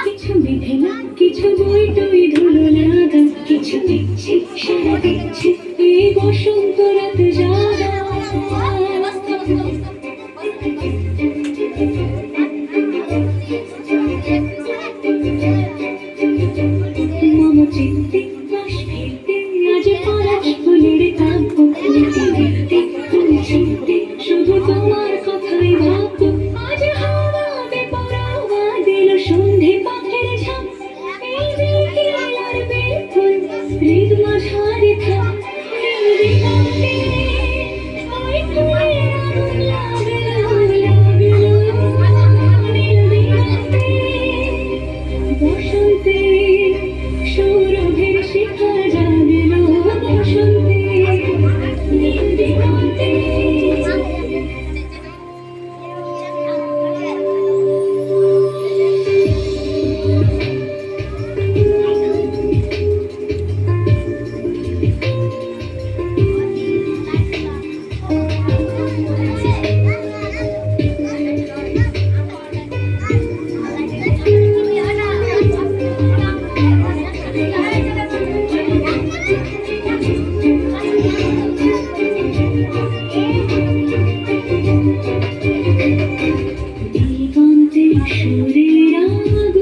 কিছু বিধে না, কিছু বই টই ধুলো লাগা, কিছু দিচ্ছে সারা দিচ্ছে এই বসন্ত রাত জাগা। মম চিত্তে বাস ফিরতে আজ পলাশ ফুলের কাব্য লিখতে লিখতে তুমি চিনতে শুধু তোমার কথাই ভাববো। আজ হাওয়াতে পরাওয়া দিল সন্ধে পাখির ঝাঁক, এই দিকে আর বেলফুল হৃদ মাঝারে থাক। নীল দিগন্তে ওই ফুলের আগুন লাগলো লাগলো, নীল দিগন্তে বসন্তে সৌরভের শিখা জাগলো, বসন্তে নীল দিগন্তে। দিগন্তে সুরের আগুন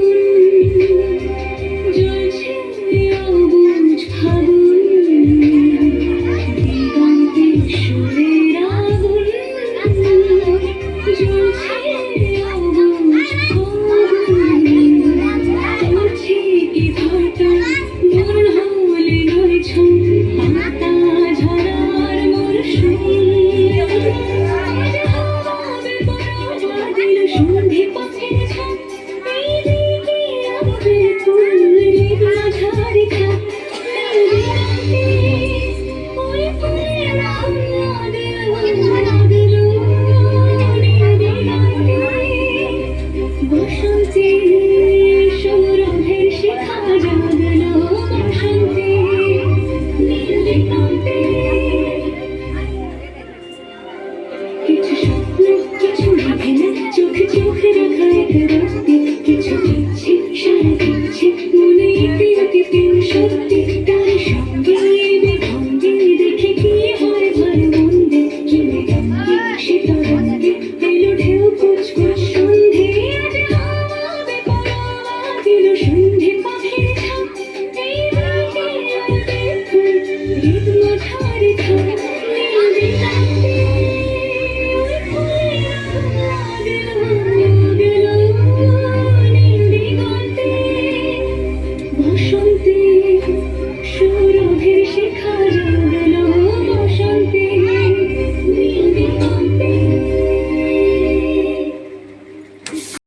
জ্বলছে অবুঝ ফাগুন, দিগন্তে সুরের আগুন জ্বলছে অবুঝ ফাগুন। করছে কি ধরতাম মন হলে নয় ছম, পাতা ঝরার মরশুম। আজ হাওয়াতে পরাওয়া দিল সন্ধে পাখির ঝাঁক, এই দিকে আবহে ফুল হৃদ মাঝারে থাক। নীল দিগন্তে ওই ফুলের আগুন লাগলো লাগলো, নীল দিগন্তে বসন্তে সৌরভের শিখা জাগলো, বসন্তে নীল দিগন্তে। কিছু স্বপ্ন কিছু ভাবে না, চোখে চোখে রাখা এক রাস্তি, কিছু দিচ্ছে সারা দিচ্ছে মনে ইতি অতীতে সত্যি। তার সঙ্গে বিভঙ্গি দেখে কি হয় ভালো মন্দে, কি মৃদঙ্গে সে তরঙ্গে এলো ঢেউ কুচকুচ সন্ধে। আজ হাওয়াতে পরাওয়া দিল সন্ধে পাখির ঝাঁক, এই দিকে আর বেলফুল হৃদ মাঝারে থাক। নীল দিগন্তে ওই ফুলের আগুন লাগলো লাগলো, নীল দিগন্তে বসন্তে